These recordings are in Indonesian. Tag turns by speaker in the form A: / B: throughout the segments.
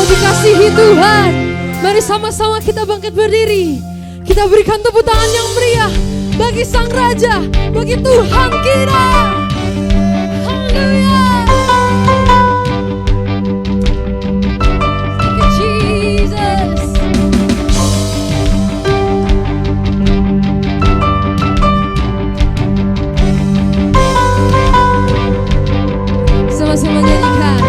A: dikasihi Tuhan. Mari sama-sama kita bangkit berdiri. Kita berikan tepuk tangan yang meriah bagi Sang Raja, bagi Tuhan kita. Haleluya. Thank you, Jesus. Sama-sama nyanyikan.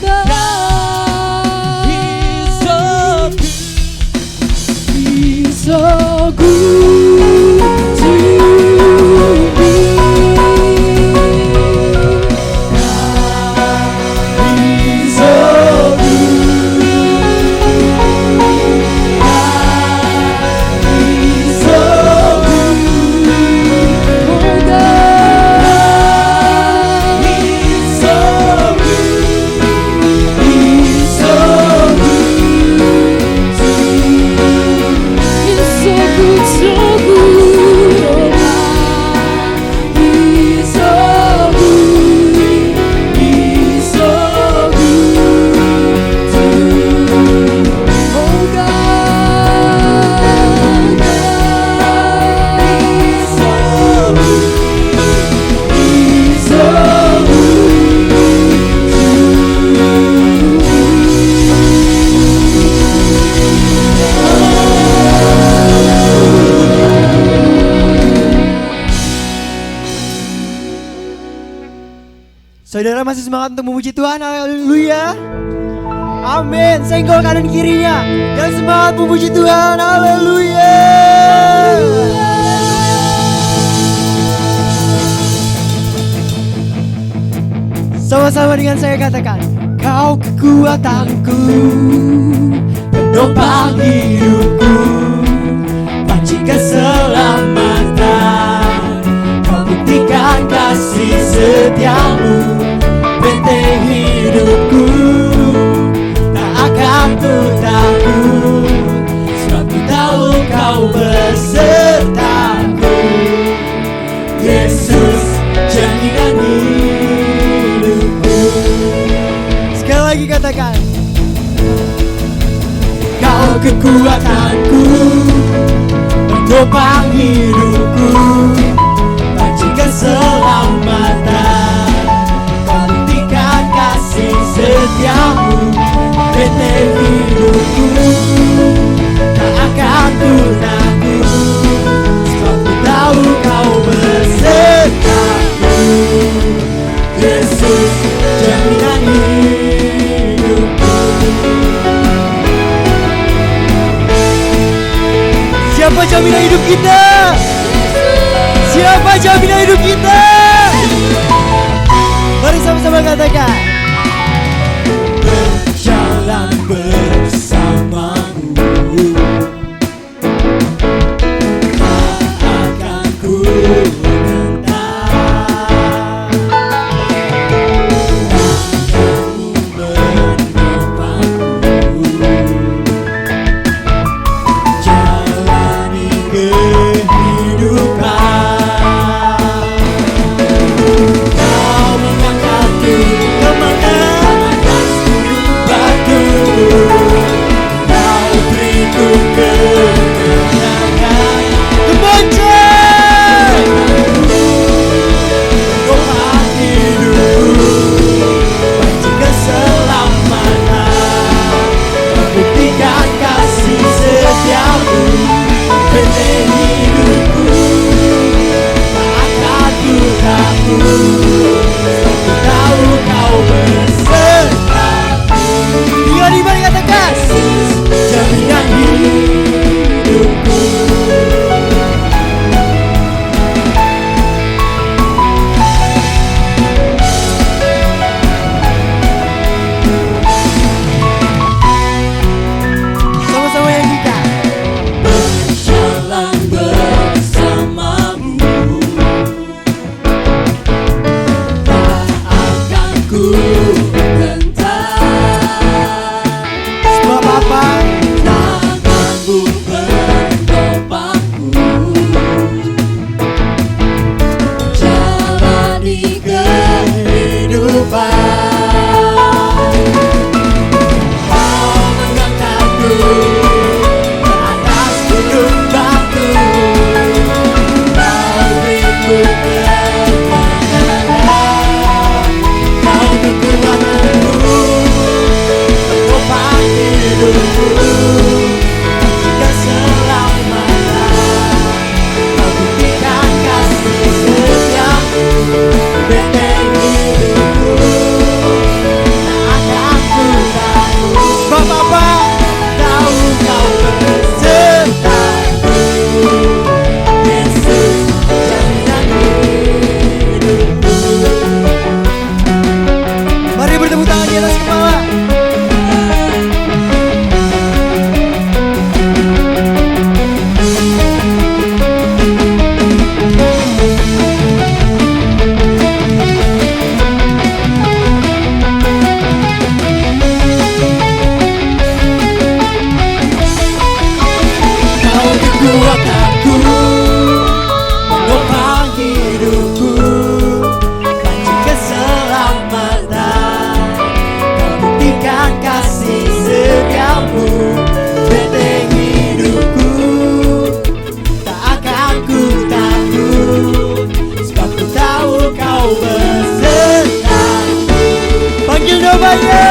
A: God,
B: He's so good.
A: He's so good to me.
B: He's so good. He's so good.
A: Oh God,
B: He's so good. He's so good to
A: He's so good, so good. Oh God, He's so good.
B: He's so good to
A: Oh God,
B: He's so good. He's so
C: Saudara masih semangat untuk memuji Tuhan, haleluya. Amin. Senggol kanan kirinya yang semangat memuji Tuhan, haleluya. Sama-sama dengan saya katakan, Kau kekuatanku, penopang hidupku, panci keselamatan. Kau buktikan kasih setiamu, benteng hidupku, tak akan ku takut, sebab ku tahu Kau besertaku. Yesus, jaminan hidupku. Sekali lagi katakan, Kau kekuatanku, penopang hidupku, panci keselamatan. Kau buktikan kasih setiamu, benteng hidupku, tak akan ku takut, sebab ku tahu Kau besertaku. Yesus, jaminan hidupku. Siapa jaminan hidup kita? Siapa jaminan hidup kita? bersama-sama.
B: Kau kekuatanku, penopang hidupku, panci keselamatan. Kau buktikan kasih setiamu, benteng hidupku. Tak akan ku takut, sebab ku tahu kau besertaku.
C: Panggil namanya.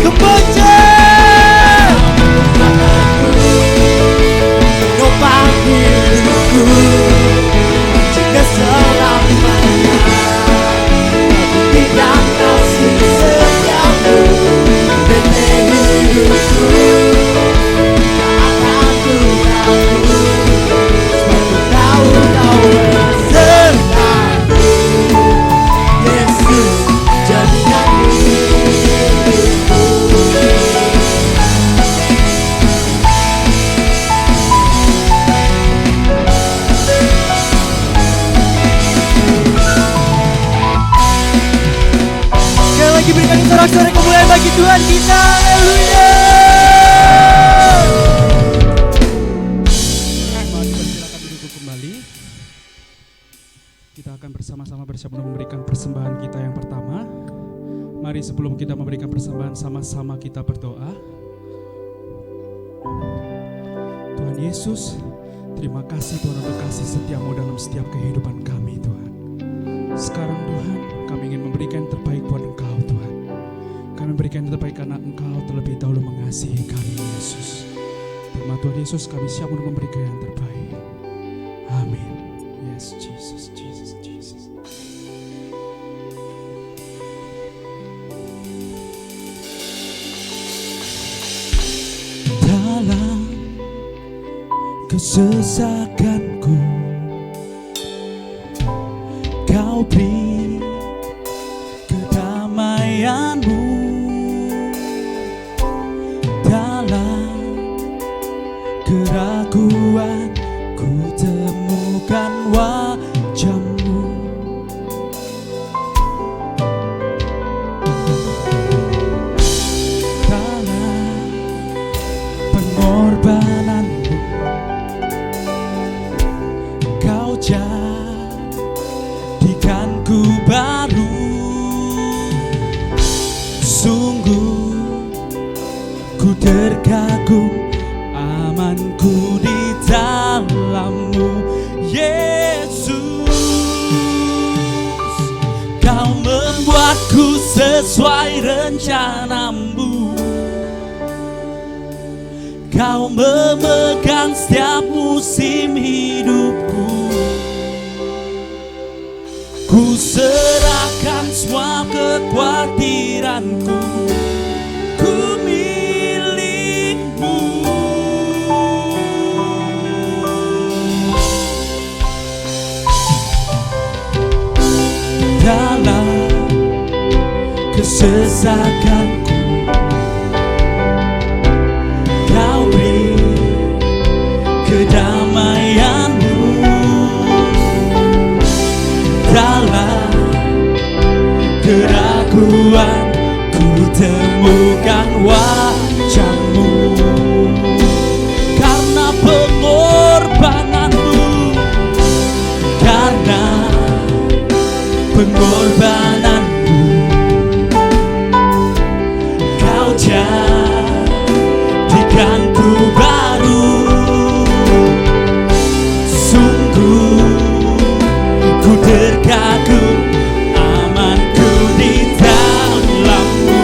C: Kebaca.
B: Penopang hidupku, panci keselamatan. Kau buktikan kasih setiamu, benteng hidupku. Tak akan ku takut, sebab ku tahu kau besertaku. Yesus jadikan hidupku.
C: Sekali lagi berikan sorak-sorai kemuliaan bagi Tuhan kita. Haleluya.
D: Mari persilakan duduk kembali. Kita akan bersama-sama bersiap memberikan persembahan kita yang pertama. Mari sebelum kita memberikan persembahan, sama-sama kita berdoa. Tuhan Yesus, terima kasih Tuhan untuk kasih setiamu dalam setiap kehidupan kami Tuhan. Sekarang Tuhan, kami ingin memberikan yang terbaik buat Engkau Tuhan. Kami memberikan yang terbaik karena Engkau terlebih dahulu mengasihi kami Yesus. Terima Tuhan Yesus, kami siap untuk memberikan yang terbaik. Amin. Yes, Jesus, Jesus, Jesus.
B: Dalam kesesakanku, Kau beri kedamaianmu. Dalam keraguan, ku temukan wajah-Mu. Dalam pengorbananmu, Kau jadikanku baru. Sungguh ku terkagum, amanku di dalam-Mu. Yesus, Kau membuatku sesuai rencana-Mu. Kau memegang setiap musim hidupku. Ku serahkan semua kekhawatiranku, ku milik-Mu. Dalam kesesakanku, Kau beri kedamaian-Mu. Dalam keraguan, ku temukan wajah-Mu. Karena pengorbanan-Mu, karena pengorbanan-Mu, Kau jadikanku baru. Sungguh ku terkagum, amanku di dalam-Mu.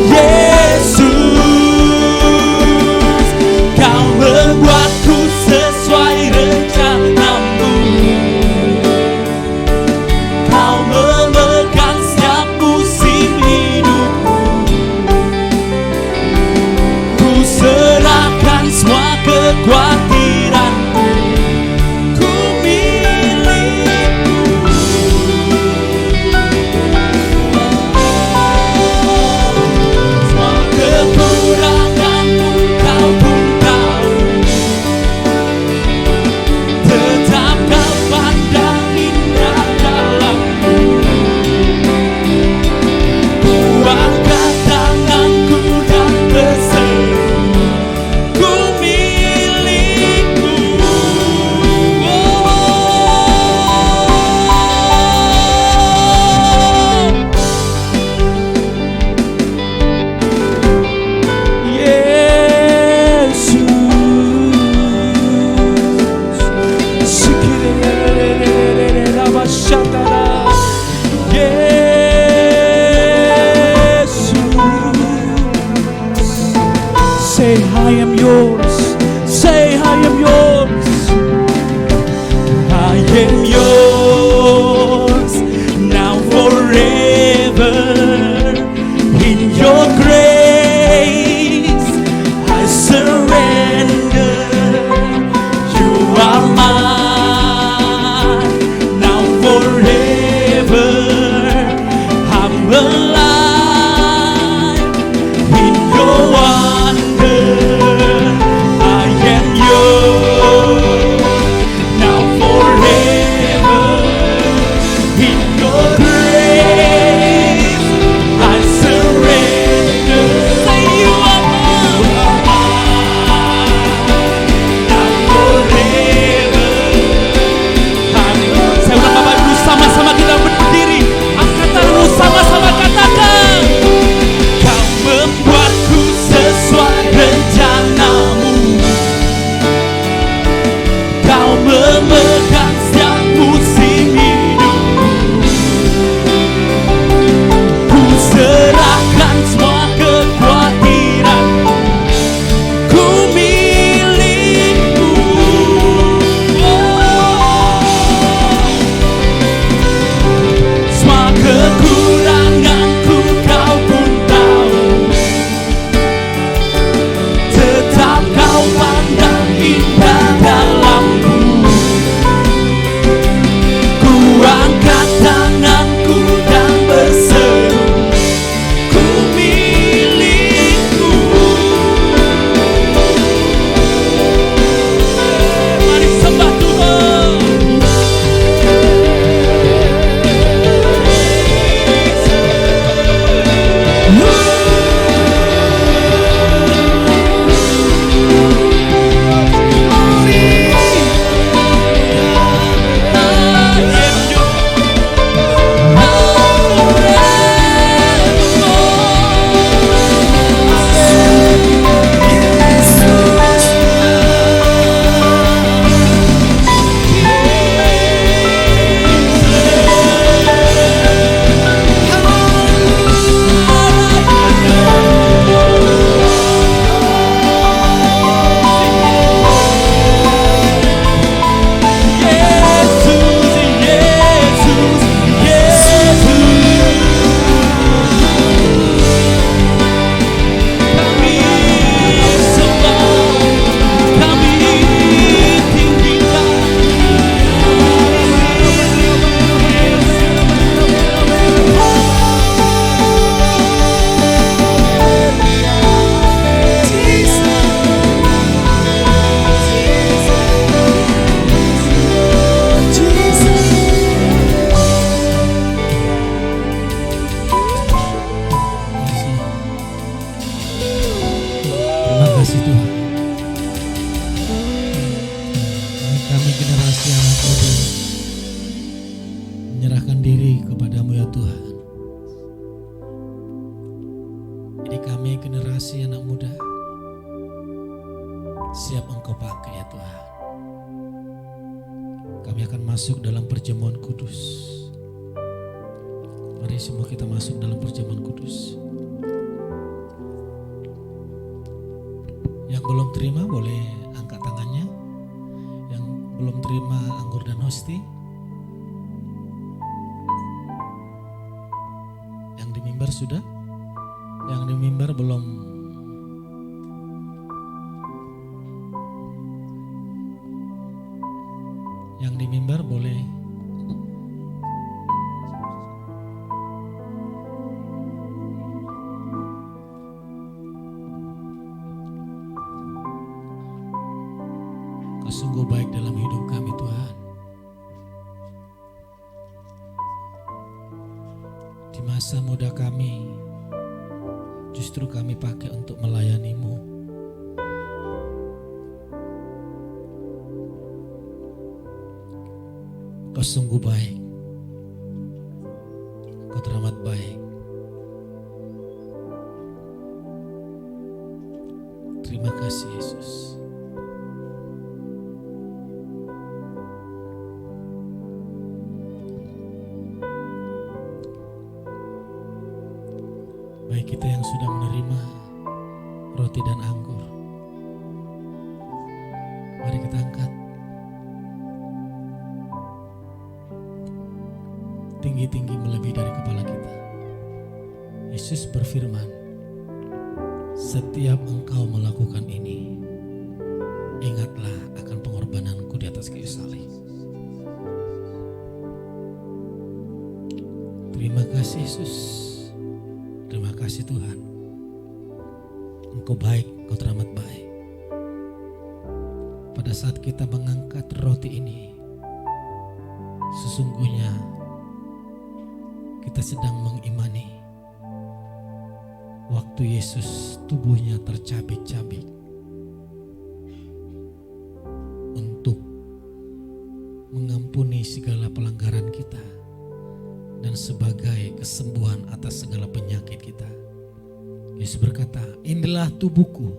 B: Yesus, kasih anak muda. Siap Engkau pakai ya Tuhan. Kami akan masuk dalam perjamuan kudus. Mari semua kita masuk dalam perjamuan kudus. Yang belum terima boleh angkat tangannya. Yang belum terima anggur dan hosti. Yang di mimbar sudah. Yang di mimbar belum. Yang di mimbar boleh. Kau sungguh baik dalam hidup kami Tuhan. Di masa muda kami, justru kami pakai untuk melayani-Mu. Kau sungguh baik. Kau teramat baik. Terima kasih Yesus. Baik kita yang sudah menerima roti dan anggur, mari kita angkat tinggi-tinggi melebihi dari kepala kita. Yesus berfirman, setiap engkau melakukan ini, ingatlah akan pengorbananku di atas kayu salib. Terima kasih Yesus. Terima kasih Tuhan. Engkau baik, Engkau teramat baik. Pada saat kita mengangkat roti ini, sesungguhnya kita sedang mengimani waktu Yesus tubuhnya tercabik-cabik untuk mengampuni segala pelanggaran kita dan sebagai kesembuhan atas segala penyakit kita. Yesus berkata, inilah tubuhku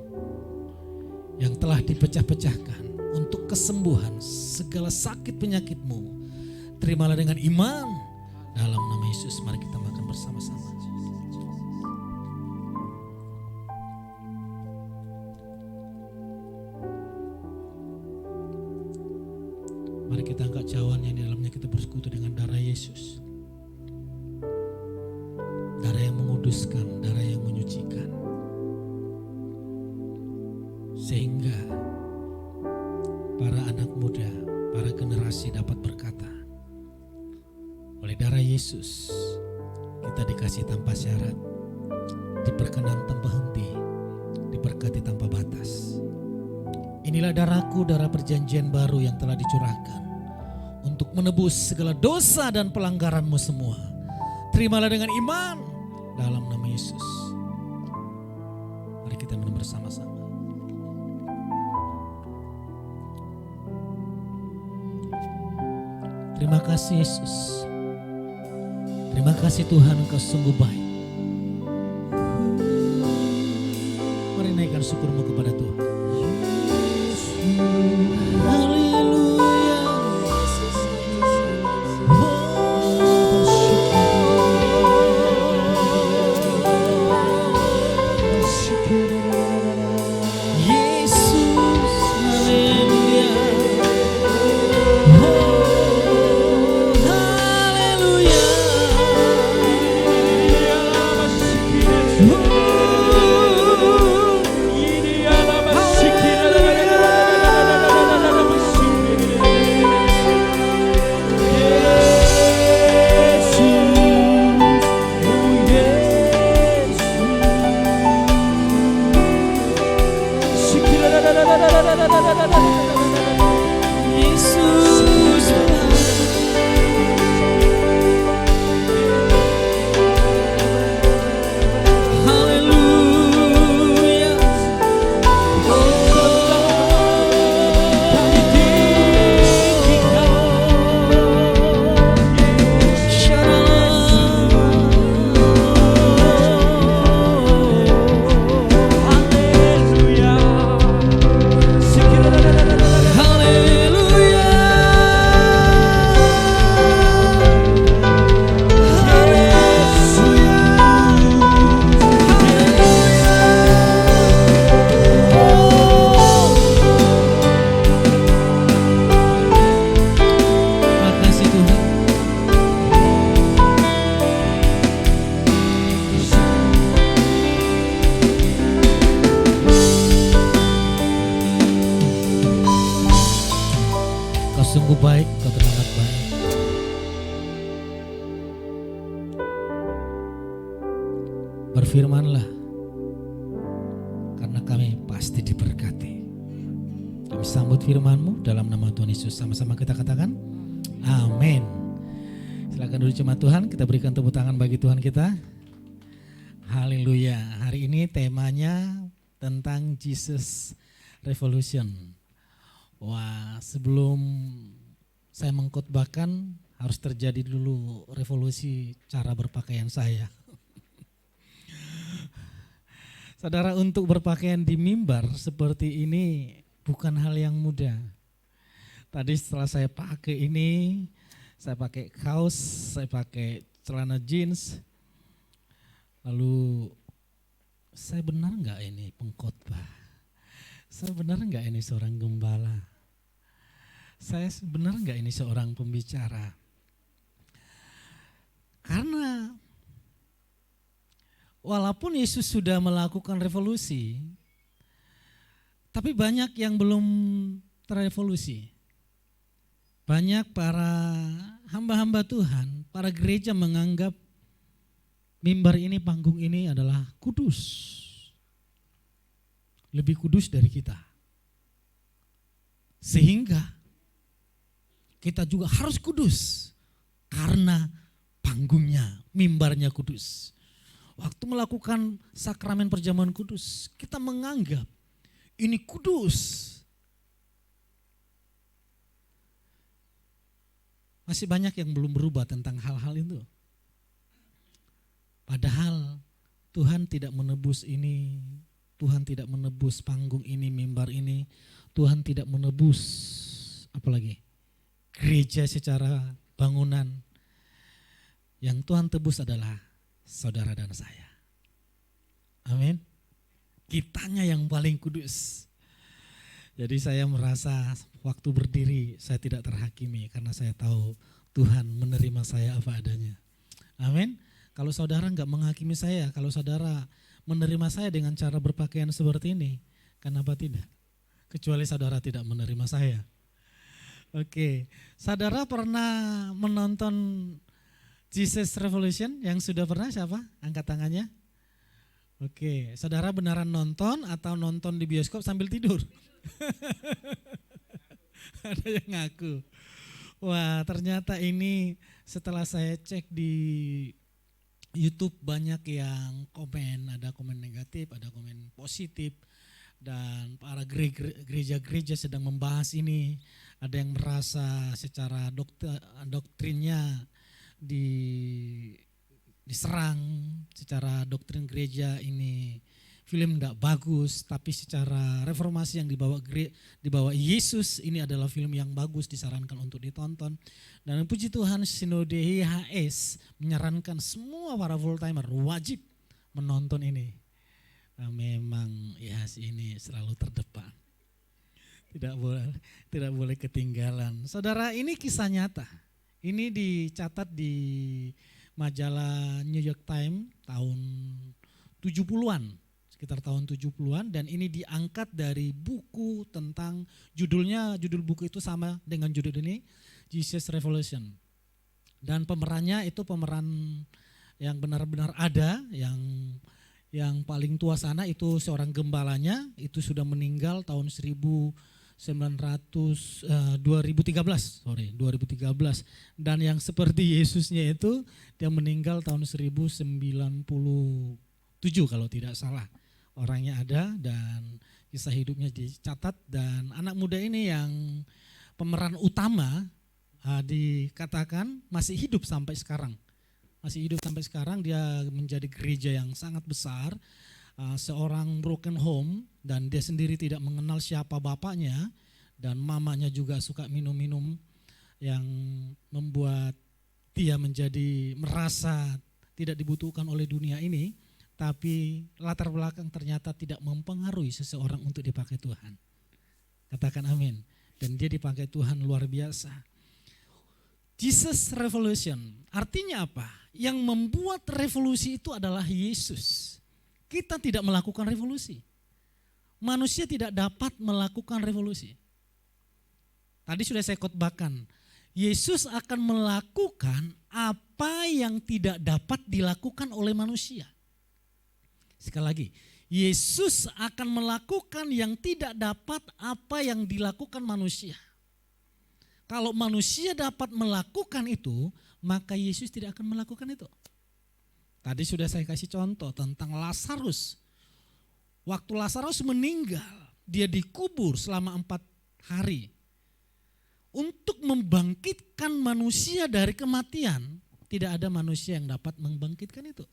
B: yang telah dipecah-pecahkan untuk kesembuhan segala sakit penyakitmu. Terimalah dengan iman dalam nama Yesus. Mari kita makan bersama-sama. Mari kita angkat cawan yang di dalamnya kita bersekutu dengan darah Yesus. Darah yang menguduskan, darah yang menyucikan. Sehingga para anak muda, para generasi dapat berkata, oleh darah Yesus kita dikasih tanpa syarat, diperkenan tanpa henti, diberkati tanpa batas. Inilah darahku, darah perjanjian baru yang telah dicurahkan untuk menebus segala dosa dan pelanggaranmu semua. Terimalah dengan iman dalam nama Yesus. Mari kita minum bersama-sama. Terima kasih Yesus. Terima kasih Tuhan, Engkau sungguh baik. Mari naikkan syukurmu kepada Tuhan. Berfirmanlah, karena kami pasti diberkati. Kami sambut firman-Mu dalam nama Tuhan Yesus. Sama-sama kita katakan, amin. Silakan duduk jemaat Tuhan, kita berikan tepuk tangan bagi Tuhan kita. Haleluya. Hari ini temanya tentang Jesus Revolution. Wah, sebelum saya mengkhotbahkan harus terjadi dulu revolusi cara berpakaian saya. Saudara, untuk berpakaian di mimbar seperti ini bukan hal yang mudah. Tadi setelah saya pakai ini, saya pakai kaos, saya pakai celana jeans. Lalu saya benar enggak ini pengkhotbah? Saya benar enggak ini seorang gembala? Saya benar enggak ini seorang pembicara? Karena walaupun Yesus sudah melakukan revolusi, tapi banyak yang belum terevolusi. Banyak para hamba-hamba Tuhan, para gereja menganggap mimbar ini, panggung ini adalah kudus. Lebih kudus dari kita. Sehingga kita juga harus kudus karena panggungnya, mimbarnya kudus. Waktu melakukan sakramen perjamuan kudus, kita menganggap ini kudus. Masih banyak yang belum berubah tentang hal-hal itu. Padahal Tuhan tidak menebus ini, Tuhan tidak menebus panggung ini, mimbar ini, Tuhan tidak menebus apalagi gereja secara bangunan. Yang Tuhan tebus adalah saudara dan saya. Amin. Kitanya yang paling kudus. Jadi saya merasa waktu berdiri saya tidak terhakimi karena saya tahu Tuhan menerima saya apa adanya. Amin. Kalau saudara enggak menghakimi saya, kalau saudara menerima saya dengan cara berpakaian seperti ini, kenapa tidak? Kecuali saudara tidak menerima saya. Oke, saudara pernah menonton Jesus Revolution? Yang sudah pernah siapa? Angkat tangannya. Oke, saudara beneran nonton atau nonton di bioskop sambil tidur? Ada yang ngaku. Wah, ternyata ini setelah saya cek di YouTube banyak yang komen, ada komen negatif, ada komen positif. Dan para gereja-gereja sedang membahas ini. Ada yang merasa secara doktrinnya diserang, secara doktrin gereja ini film tidak bagus, tapi secara reformasi yang dibawa Yesus ini adalah film yang bagus, disarankan untuk ditonton. Dan puji Tuhan, Sinode IHS menyarankan semua para full timer wajib menonton ini. Nah, memang IHS ini selalu terdepan. Tidak boleh ketinggalan. Saudara, ini kisah nyata. Ini dicatat di majalah New York Times tahun 70-an, sekitar tahun 70-an, dan ini diangkat dari buku tentang judul buku itu sama dengan judul ini, Jesus Revolution. Dan pemerannya itu pemeran yang benar-benar ada, yang paling tua sana itu seorang gembalanya, itu sudah meninggal tahun 2013, dan yang seperti Yesusnya itu dia meninggal tahun 1097 kalau tidak salah. Orangnya ada dan kisah hidupnya dicatat, dan anak muda ini yang pemeran utama dikatakan masih hidup sampai sekarang. Dia menjadi gereja yang sangat besar, seorang broken home, dan dia sendiri tidak mengenal siapa bapaknya, dan mamanya juga suka minum-minum yang membuat dia merasa tidak dibutuhkan oleh dunia ini, tapi latar belakang ternyata tidak mempengaruhi seseorang untuk dipakai Tuhan. Katakan amin. Dan dia dipakai Tuhan luar biasa. Jesus Revolution artinya apa? Yang membuat revolusi itu adalah Yesus. Kita tidak melakukan revolusi. Manusia tidak dapat melakukan revolusi. Tadi sudah saya khotbahkan. Yesus akan melakukan apa yang tidak dapat dilakukan oleh manusia. Sekali lagi, Yesus akan melakukan yang tidak dapat apa yang dilakukan manusia. Kalau manusia dapat melakukan itu, maka Yesus tidak akan melakukan itu. Tadi sudah saya kasih contoh tentang Lazarus. Waktu Lazarus meninggal, dia dikubur selama 4 hari. Untuk membangkitkan manusia dari kematian, tidak ada manusia yang dapat membangkitkan itu.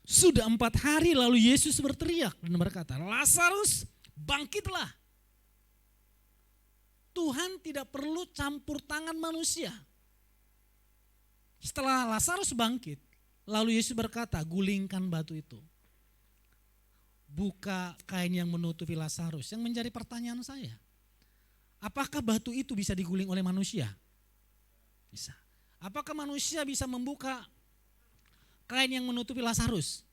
B: Sudah 4 hari lalu Yesus berteriak dan berkata, Lazarus bangkitlah. Tuhan tidak perlu campur tangan manusia. Setelah Lazarus bangkit, lalu Yesus berkata, gulingkan batu itu. Buka kain yang menutupi Lazarus. Yang menjadi pertanyaan saya, apakah batu itu bisa diguling oleh manusia? Bisa. Apakah manusia bisa membuka kain yang menutupi Lazarus?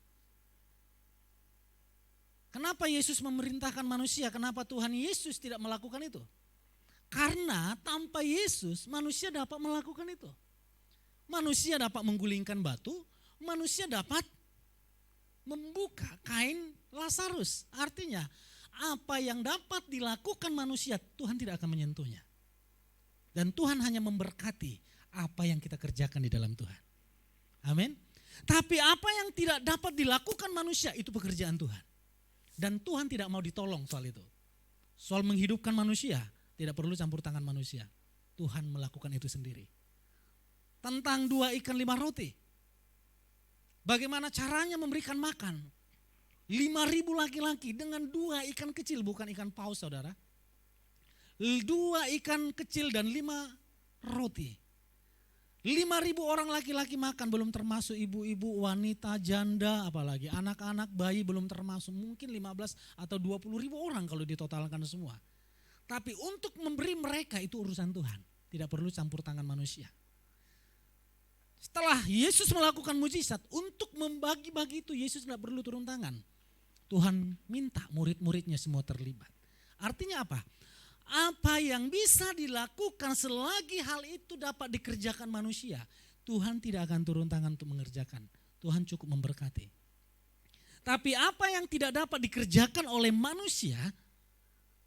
B: Kenapa Yesus memerintahkan manusia? Kenapa Tuhan Yesus tidak melakukan itu? Karena tanpa Yesus manusia dapat melakukan itu. Manusia dapat menggulingkan batu, manusia dapat membuka kain Lazarus. Artinya apa yang dapat dilakukan manusia Tuhan tidak akan menyentuhnya. Dan Tuhan hanya memberkati apa yang kita kerjakan di dalam Tuhan. Amin. Tapi apa yang tidak dapat dilakukan manusia itu pekerjaan Tuhan. Dan Tuhan tidak mau ditolong soal itu. Soal menghidupkan manusia tidak perlu campur tangan manusia. Tuhan melakukan itu sendiri. Tentang 2 ikan 5 roti. Bagaimana caranya memberikan makan 5.000 laki-laki dengan 2 ikan kecil, bukan ikan paus saudara. 2 ikan kecil dan 5 roti. 5.000 orang laki-laki makan, belum termasuk ibu-ibu, wanita, janda, apalagi anak-anak, bayi belum termasuk. Mungkin 15 atau 20.000 orang kalau ditotalkan semua. Tapi untuk memberi mereka itu urusan Tuhan. Tidak perlu campur tangan manusia. Setelah Yesus melakukan mujizat, untuk membagi-bagi itu Yesus tidak perlu turun tangan. Tuhan minta murid-muridnya semua terlibat. Artinya apa? Apa yang bisa dilakukan selagi hal itu dapat dikerjakan manusia, Tuhan tidak akan turun tangan untuk mengerjakan. Tuhan cukup memberkati. Tapi apa yang tidak dapat dikerjakan oleh manusia,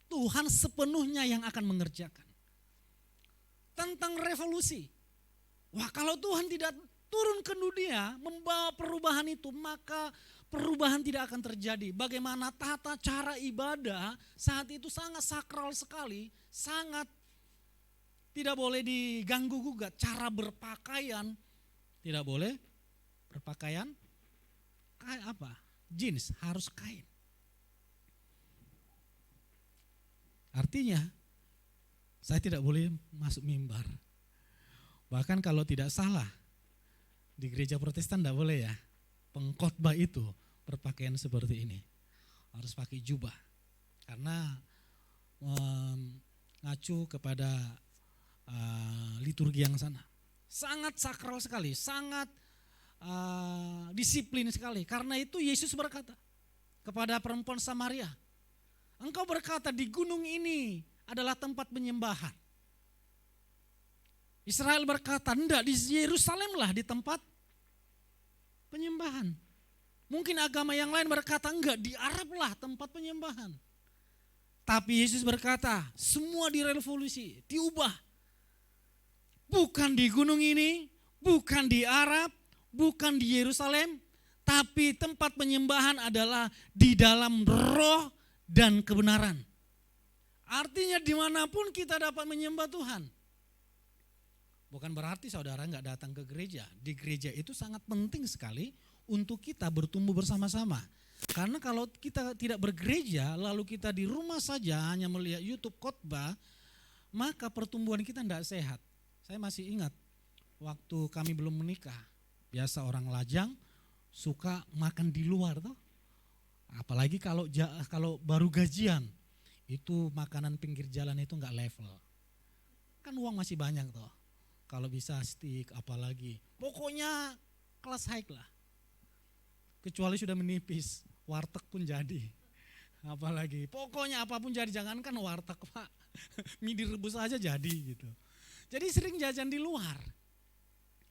B: Tuhan sepenuhnya yang akan mengerjakan. Tentang revolusi. Wah, kalau Tuhan tidak turun ke dunia membawa perubahan itu, maka perubahan tidak akan terjadi. Bagaimana tata cara ibadah saat itu sangat sakral sekali, sangat tidak boleh diganggu gugat. Cara berpakaian tidak boleh berpakaian kain apa? Jeans, harus kain. Artinya saya tidak boleh masuk mimbar. Bahkan kalau tidak salah di gereja Protestan tidak boleh ya. Pengkhotbah itu berpakaian seperti ini. Harus pakai jubah. Karena mengacu kepada liturgi yang sana. Sangat sakral sekali, sangat disiplin sekali. Karena itu Yesus berkata kepada perempuan Samaria, engkau berkata di gunung ini adalah tempat penyembahan. Israel berkata, enggak, di Yerusalem lah di tempat penyembahan. Mungkin agama yang lain berkata, enggak, di Arab lah tempat penyembahan. Tapi Yesus berkata, semua direvolusi, diubah. Bukan di gunung ini, bukan di Arab, bukan di Yerusalem, tapi tempat penyembahan adalah di dalam roh dan kebenaran. Artinya dimanapun kita dapat menyembah Tuhan. Bukan berarti saudara nggak datang ke gereja. Di gereja itu sangat penting sekali untuk kita bertumbuh bersama-sama. Karena kalau kita tidak bergereja, lalu kita di rumah saja hanya melihat YouTube khotbah, maka pertumbuhan kita tidak sehat. Saya masih ingat waktu kami belum menikah, biasa orang lajang suka makan di luar tuh. Apalagi kalau baru gajian, itu makanan pinggir jalan itu nggak level. Kan uang masih banyak tuh. Kalau bisa steak apalagi. Pokoknya kelas high lah. Kecuali sudah menipis, warteg pun jadi. Apalagi, pokoknya apapun jadi, jangankan warteg Pak. Mie direbus aja jadi gitu. Jadi sering jajan di luar.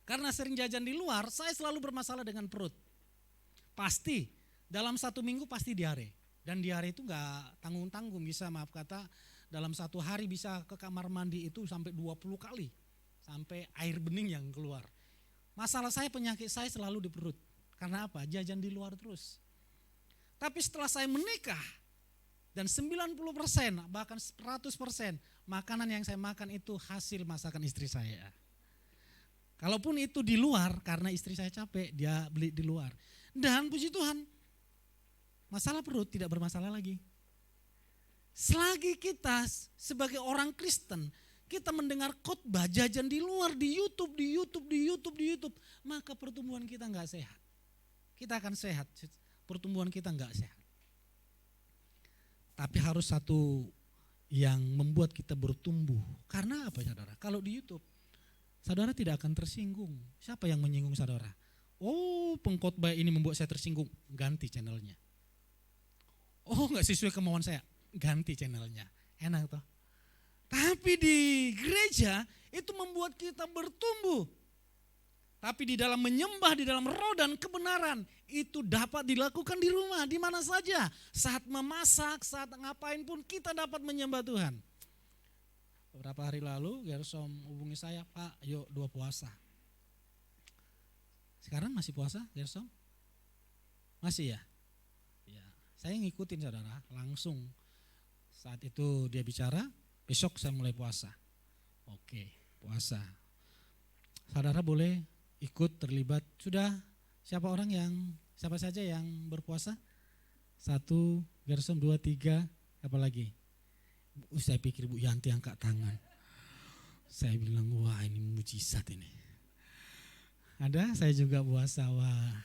B: Karena sering jajan di luar, saya selalu bermasalah dengan perut. Pasti dalam 1 minggu pasti diare. Dan diare itu nggak tanggung-tanggung, bisa maaf kata dalam 1 hari bisa ke kamar mandi itu sampai 20 kali. Sampai air bening yang keluar. Masalah saya, penyakit saya selalu di perut. Karena apa? Jajan di luar terus. Tapi setelah saya menikah dan 90% bahkan 100% makanan yang saya makan itu hasil masakan istri saya. Kalaupun itu di luar karena istri saya capek, dia beli di luar. Dan puji Tuhan, masalah perut tidak bermasalah lagi. Selagi kita sebagai orang Kristen, kita mendengar khotbah jajan di luar, di YouTube, maka pertumbuhan kita enggak sehat. Kita akan sehat, pertumbuhan kita enggak sehat. Tapi harus satu yang membuat kita bertumbuh. Karena apa saudara? Kalau di YouTube, saudara tidak akan tersinggung. Siapa yang menyinggung saudara? Oh, pengkhotbah ini membuat saya tersinggung. Ganti channelnya. Oh, gak sesuai kemauan saya. Ganti channelnya. Enak toh. Tapi di gereja itu membuat kita bertumbuh. Tapi di dalam menyembah, di dalam roh dan kebenaran, itu dapat dilakukan di rumah, di mana saja. Saat memasak, saat ngapain pun kita dapat menyembah Tuhan. Beberapa hari lalu Gersom hubungi saya, Pak yuk 2 puasa. Sekarang masih puasa Gersom? Masih ya? Ya, saya ngikutin saudara, langsung. Saat itu dia bicara, besok saya mulai puasa. Oke, puasa. Saudara boleh ikut terlibat. Sudah siapa saja yang berpuasa? 1, Gersom 2, 3, apa lagi? Saya pikir Bu Yanti angkat tangan. Saya bilang wah ini mujizat ini. Ada saya juga puasa, wah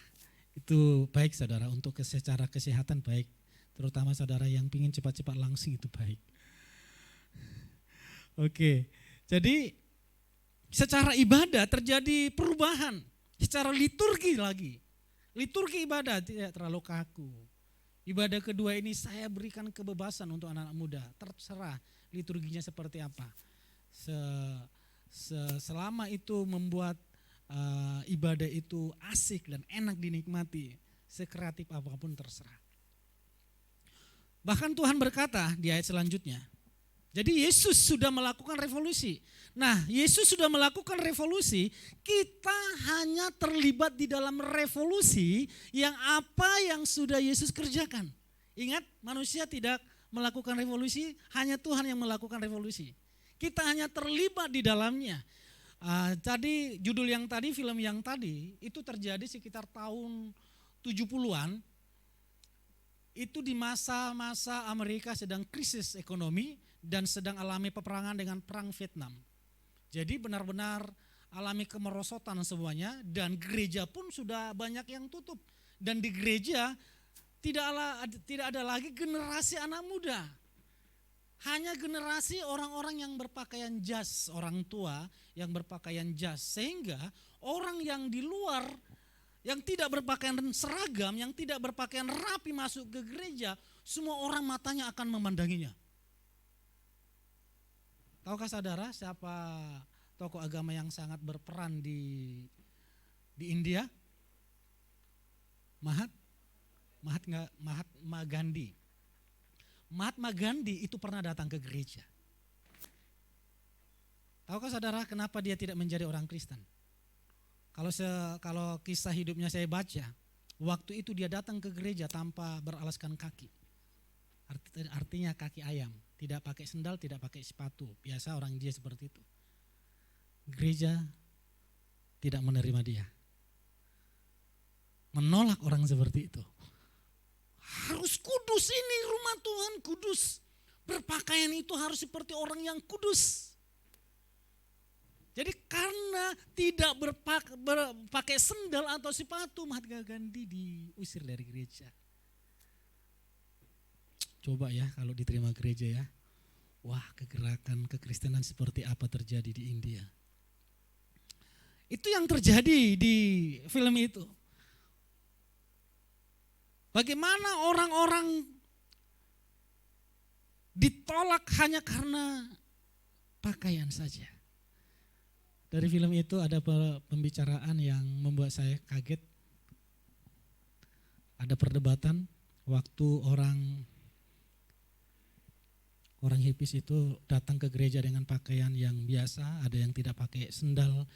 B: itu baik saudara untuk secara kesehatan baik. Terutama saudara yang pingin cepat-cepat langsing itu baik. Oke, jadi secara ibadah terjadi perubahan, secara liturgi lagi. Liturgi ibadah tidak terlalu kaku. Ibadah kedua ini saya berikan kebebasan untuk anak-anak muda, terserah liturginya seperti apa. Selama itu membuat ibadah itu asik dan enak dinikmati, sekreatif apapun terserah. Bahkan Tuhan berkata di ayat selanjutnya, jadi Yesus sudah melakukan revolusi. Nah, Yesus sudah melakukan revolusi, kita hanya terlibat di dalam revolusi yang sudah Yesus kerjakan. Ingat, manusia tidak melakukan revolusi, hanya Tuhan yang melakukan revolusi. Kita hanya terlibat di dalamnya. Jadi judul yang tadi, film yang tadi, itu terjadi sekitar tahun 70-an. Itu di masa-masa Amerika sedang krisis ekonomi dan sedang alami peperangan dengan perang Vietnam. Jadi benar-benar alami kemerosotan semuanya dan gereja pun sudah banyak yang tutup. Dan di gereja tidak ada lagi generasi anak muda. Hanya generasi orang-orang yang berpakaian jas, orang tua yang berpakaian jas. Sehingga orang yang di luar, yang tidak berpakaian seragam, yang tidak berpakaian rapi masuk ke gereja, semua orang matanya akan memandanginya. Tahukah saudara siapa tokoh agama yang sangat berperan di India? Mahatma Gandhi. Mahatma Gandhi itu pernah datang ke gereja. Tahukah saudara kenapa dia tidak menjadi orang Kristen? Kalau kisah hidupnya saya baca, waktu itu dia datang ke gereja tanpa beralaskan kaki. Artinya kaki ayam, tidak pakai sendal, tidak pakai sepatu. Biasa orang dia seperti itu. Gereja tidak menerima dia. Menolak orang seperti itu. Harus kudus, ini rumah Tuhan kudus. Berpakaian itu harus seperti orang yang kudus. Jadi karena tidak berpakai sendal atau sepatu, Mahatma Gandhi diusir dari gereja. Coba ya kalau diterima gereja ya. Wah, kegerakan kekristenan seperti apa terjadi di India. Itu yang terjadi di film itu. Bagaimana orang-orang ditolak hanya karena pakaian saja. Dari film itu ada pembicaraan yang membuat saya kaget. Ada perdebatan waktu orang hipis itu datang ke gereja dengan pakaian yang biasa, ada yang tidak pakai sendal.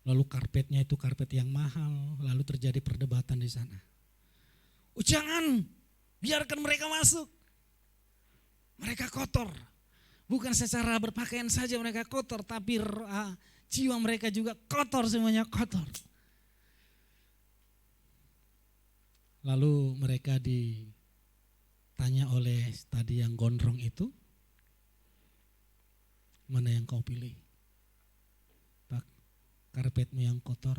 B: Lalu karpetnya itu karpet yang mahal, lalu terjadi perdebatan di sana. Oh, jangan, biarkan mereka masuk. Mereka kotor. Bukan secara berpakaian saja mereka kotor, tapi jiwa mereka juga kotor, semuanya kotor. Lalu mereka ditanya oleh tadi yang gondrong itu, mana yang kau pilih? Pak, karpetmu yang kotor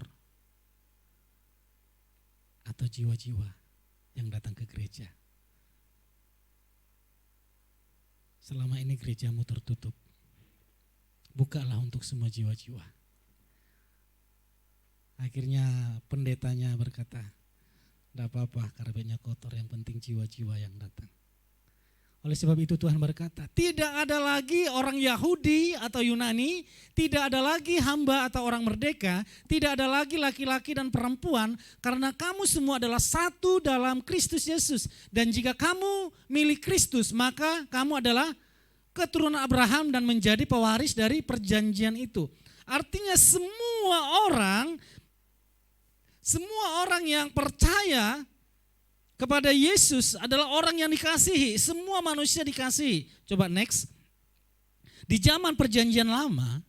B: atau jiwa-jiwa yang datang ke gereja? Selama ini gerejamu tertutup, bukalah untuk semua jiwa-jiwa. Akhirnya pendetanya berkata, tidak apa-apa karpetnya kotor, yang penting jiwa-jiwa yang datang. Oleh sebab itu Tuhan berkata, tidak ada lagi orang Yahudi atau Yunani, tidak ada lagi hamba atau orang merdeka, tidak ada lagi laki-laki dan perempuan, karena kamu semua adalah satu dalam Kristus Yesus. Dan jika kamu milik Kristus, maka kamu adalah keturunan Abraham dan menjadi pewaris dari perjanjian itu. Artinya semua orang yang percaya kepada Yesus adalah orang yang dikasihi. Semua manusia dikasihi. Coba next. Di zaman perjanjian lama,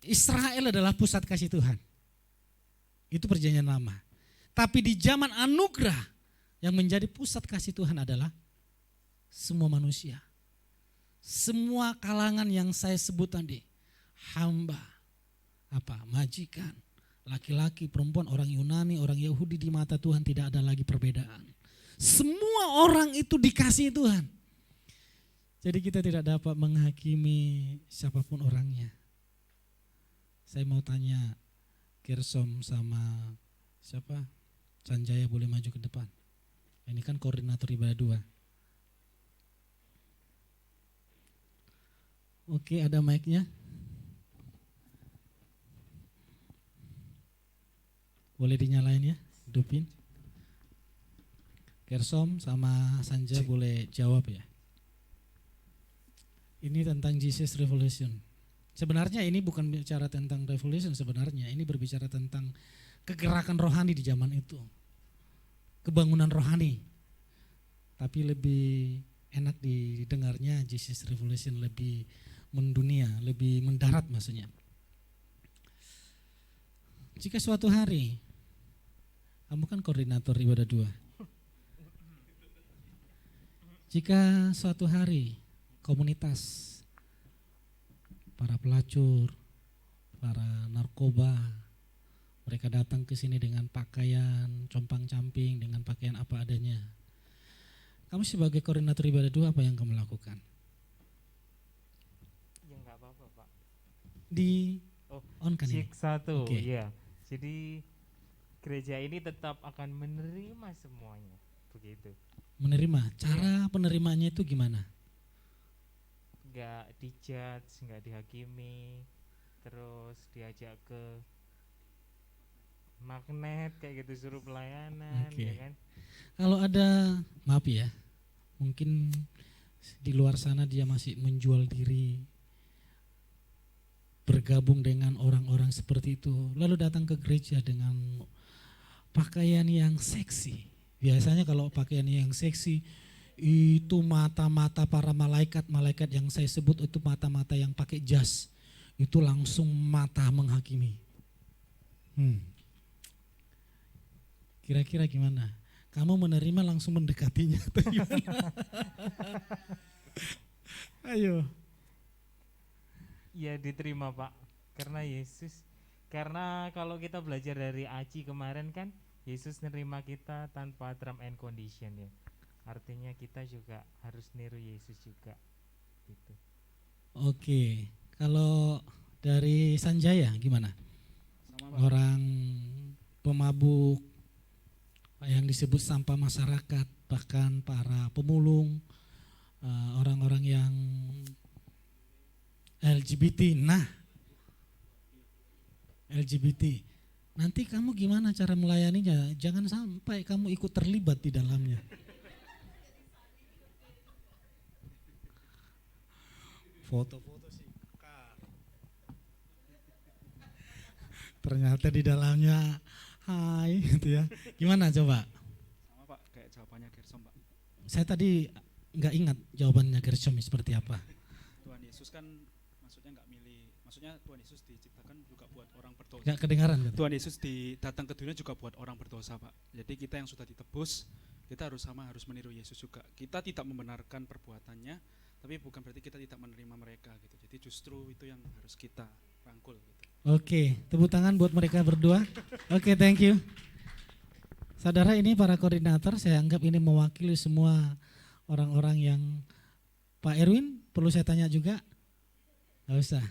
B: Israel adalah pusat kasih Tuhan. Itu perjanjian lama. Tapi di zaman anugerah, yang menjadi pusat kasih Tuhan adalah semua manusia. Semua kalangan yang saya sebut tadi. Hamba, majikan, laki-laki, perempuan, orang Yunani, orang Yahudi, di mata Tuhan tidak ada lagi perbedaan. Semua orang itu dikasihi Tuhan. Jadi kita tidak dapat menghakimi siapapun orangnya. Saya mau tanya, Gersom sama siapa? Sanjaya boleh maju ke depan. Ini kan koordinator ibadah 2. Oke, ada mic-nya. Boleh dinyalain ya, hidupin. Gersom sama Sanja boleh jawab ya. Ini tentang Jesus Revolution. Sebenarnya ini bukan bicara tentang revolution sebenarnya. Ini berbicara tentang kegerakan rohani di zaman itu. Kebangunan rohani. Tapi lebih enak didengarnya Jesus Revolution, lebih mendunia, lebih mendarat maksudnya. Jika suatu hari, kamu kan koordinator ibadah 2. Jika suatu hari komunitas, para pelacur, para narkoba, mereka datang ke sini dengan pakaian compang-camping, dengan pakaian apa adanya. Kamu sebagai koordinator ibadah 2 apa yang kamu lakukan?
E: Ya enggak apa-apa, Pak.
B: On kan ini?
E: Cek 1,
B: Oke.
E: ya. Jadi gereja ini tetap akan menerima semuanya, begitu.
B: Menerima, cara penerimaannya itu gimana?
E: Enggak dijudge, enggak dihakimi, terus diajak ke magnet kayak gitu, suruh pelayanan,
B: Oke.
E: ya kan?
B: Kalau ada, maaf ya, mungkin di luar sana dia masih menjual diri, bergabung dengan orang-orang seperti itu, lalu datang ke gereja dengan pakaian yang seksi. Biasanya kalau pakaian yang seksi itu mata-mata para malaikat yang saya sebut itu mata-mata yang pakai jas, itu langsung mata menghakimi. Kira-kira gimana? Kamu menerima langsung mendekatinya atau gimana? Ayo.
E: Ya diterima, Pak. Karena kalau kita belajar dari Aci kemarin kan, Yesus nerima kita tanpa term and condition ya. Artinya kita juga harus niru Yesus juga gitu.
B: Oke, kalau dari Sanjaya gimana? Orang pemabuk yang disebut sampah masyarakat, bahkan para pemulung, orang-orang yang LGBT, LGBT, Nanti kamu gimana cara melayaninya? Jangan sampai kamu ikut terlibat di dalamnya. Foto-foto sih. Ternyata di dalamnya hai gitu ya. Gimana coba?
D: Sama Pak, kayak jawabannya Gersom Pak.
B: Saya tadi nggak ingat jawabannya Gershom seperti apa.
D: Tuhan Yesus kan maksudnya nggak milih, maksudnya Tuhan Yesus diciptakan juga buat orang berdosa.
B: Nggak kedengaran kan?
D: Tuhan Yesus datang ke dunia juga buat orang berdosa Pak. Jadi kita yang sudah ditebus, kita harus meniru Yesus juga. Kita tidak membenarkan perbuatannya, tapi bukan berarti kita tidak menerima mereka gitu. Jadi justru itu yang harus kita rangkul gitu.
B: Oke, tepuk tangan buat mereka berdua. Oke, thank you. Saudara, ini para koordinator, saya anggap ini mewakili semua orang-orang yang Pak Erwin, perlu saya tanya juga? Nggak usah,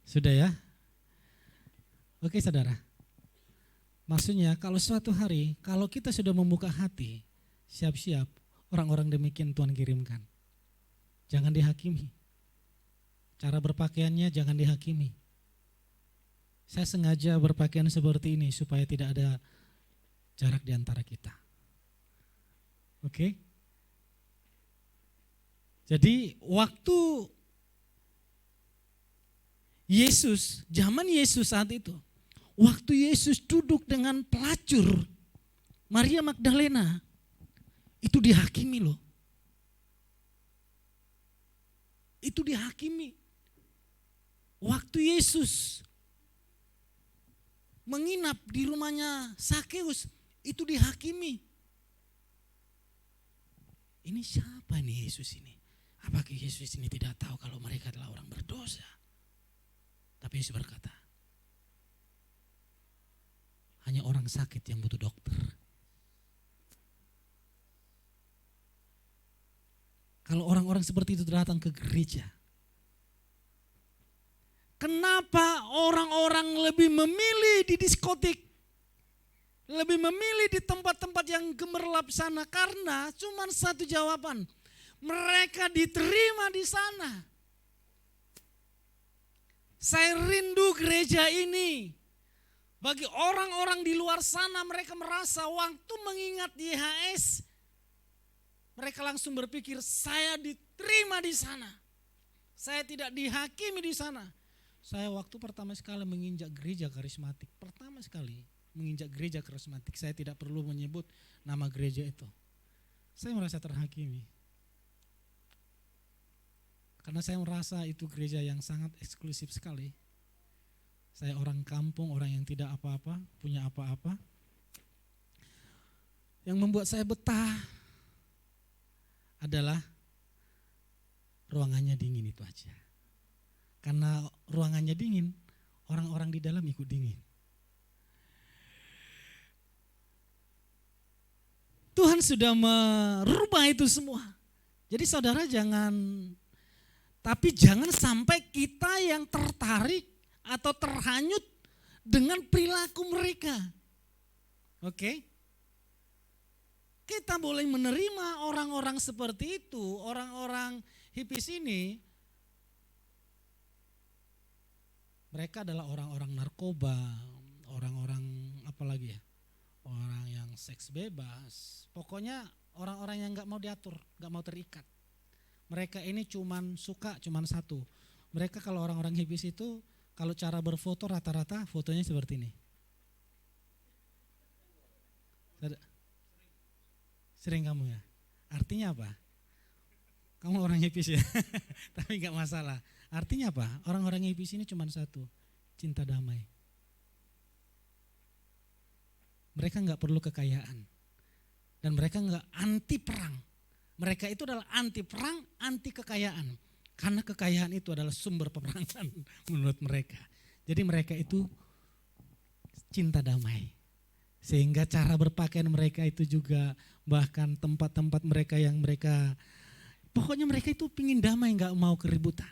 B: sudah ya? Oke saudara, maksudnya kalau suatu hari, kalau kita sudah membuka hati, siap-siap orang-orang demikian Tuhan kirimkan. Jangan dihakimi. Cara berpakaiannya jangan dihakimi. Saya sengaja berpakaian seperti ini supaya tidak ada jarak di antara kita. Oke? Jadi waktu Yesus, zaman Yesus saat itu, waktu Yesus duduk dengan pelacur Maria Magdalena, itu dihakimi loh. Itu dihakimi. Waktu Yesus menginap di rumahnya Sakeus, itu dihakimi. Ini siapa nih Yesus ini? Apakah Yesus ini tidak tahu kalau mereka adalah orang berdosa? Tapi Yesus berkata, hanya orang sakit yang butuh dokter. Kalau orang-orang seperti itu datang ke gereja, kenapa orang-orang lebih memilih di diskotik, lebih memilih di tempat-tempat yang gemerlap sana? Karena cuma satu jawaban, mereka diterima di sana. Saya rindu gereja ini. Bagi orang-orang di luar sana, mereka merasa waktu mengingat YHS, mereka langsung berpikir, saya diterima di sana. Saya tidak dihakimi di sana. Saya waktu pertama sekali menginjak gereja karismatik, pertama sekali menginjak gereja karismatik, saya tidak perlu menyebut nama gereja itu. Saya merasa terhakimi. Karena saya merasa itu gereja yang sangat eksklusif sekali. Saya orang kampung, orang yang tidak apa-apa, punya apa-apa. Yang membuat saya betah adalah ruangannya dingin itu aja. Karena ruangannya dingin, orang-orang di dalam ikut dingin. Tuhan sudah merubah itu semua. Jadi saudara jangan sampai kita yang tertarik atau terhanyut dengan perilaku mereka. Oke? Kita boleh menerima orang-orang seperti itu, orang-orang hipis ini. Mereka adalah orang-orang narkoba, orang-orang apa lagi ya? Orang yang seks bebas. Pokoknya orang-orang yang gak mau diatur, gak mau terikat. Mereka ini cuman suka, cuman satu. Mereka kalau orang-orang hipis itu, kalau cara berfoto rata-rata fotonya seperti ini. Sering kamu ya? Artinya apa? Kamu orang hipis ya? Tapi gak masalah. Artinya apa? Orang-orang hipis ini cuma satu, cinta damai. Mereka gak perlu kekayaan. Dan mereka gak anti perang. Mereka itu adalah anti perang, anti kekayaan. Karena kekayaan itu adalah sumber peperangan menurut mereka. Jadi mereka itu cinta damai. Sehingga cara berpakaian mereka itu juga, bahkan tempat-tempat mereka yang mereka, pokoknya mereka itu pingin damai, gak mau keributan.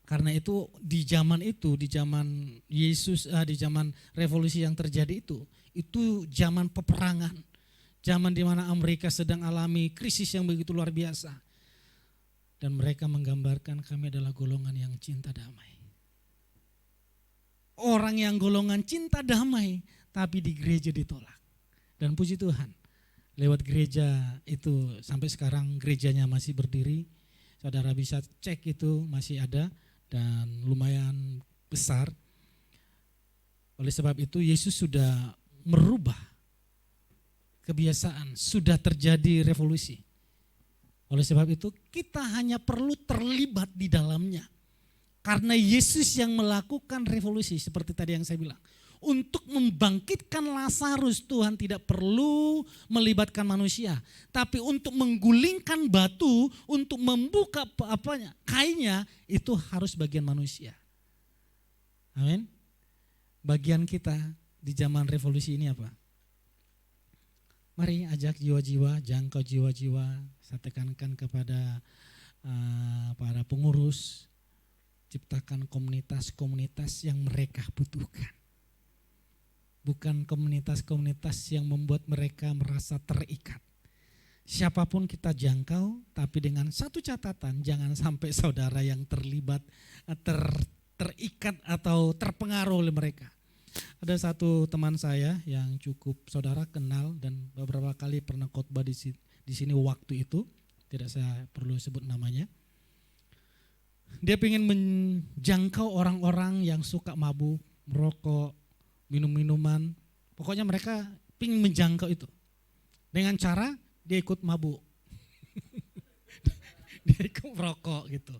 B: Karena itu di zaman Yesus, di zaman revolusi yang terjadi itu zaman peperangan. Zaman di mana Amerika sedang alami krisis yang begitu luar biasa. Dan mereka menggambarkan kami adalah golongan yang cinta damai. orang yang golongan cinta damai, tapi di gereja ditolak. Dan puji Tuhan, lewat gereja itu sampai sekarang gerejanya masih berdiri. Saudara bisa cek itu masih ada dan lumayan besar. Oleh sebab itu Yesus sudah merubah kebiasaan, sudah terjadi revolusi. Oleh sebab itu kita hanya perlu terlibat di dalamnya. Karena Yesus yang melakukan revolusi seperti tadi yang saya bilang. Untuk membangkitkan Lazarus Tuhan tidak perlu melibatkan manusia. Tapi untuk menggulingkan batu, untuk membuka kainnya itu harus bagian manusia. Amin. Bagian kita di zaman revolusi ini apa? Mari ajak jiwa-jiwa, jangkau jiwa-jiwa, saya tekankan kepada para pengurus, ciptakan komunitas-komunitas yang mereka butuhkan. Bukan komunitas-komunitas yang membuat mereka merasa terikat. Siapapun kita jangkau, tapi dengan satu catatan, jangan sampai saudara yang terlibat, terikat atau terpengaruh oleh mereka. Ada satu teman saya yang cukup saudara kenal dan beberapa kali pernah khotbah di sini waktu itu, tidak saya perlu sebut namanya. Dia ingin menjangkau orang-orang yang suka mabuk, merokok, minum-minuman. Pokoknya mereka ingin menjangkau itu. Dengan cara dia ikut mabuk. Dia ikut merokok gitu.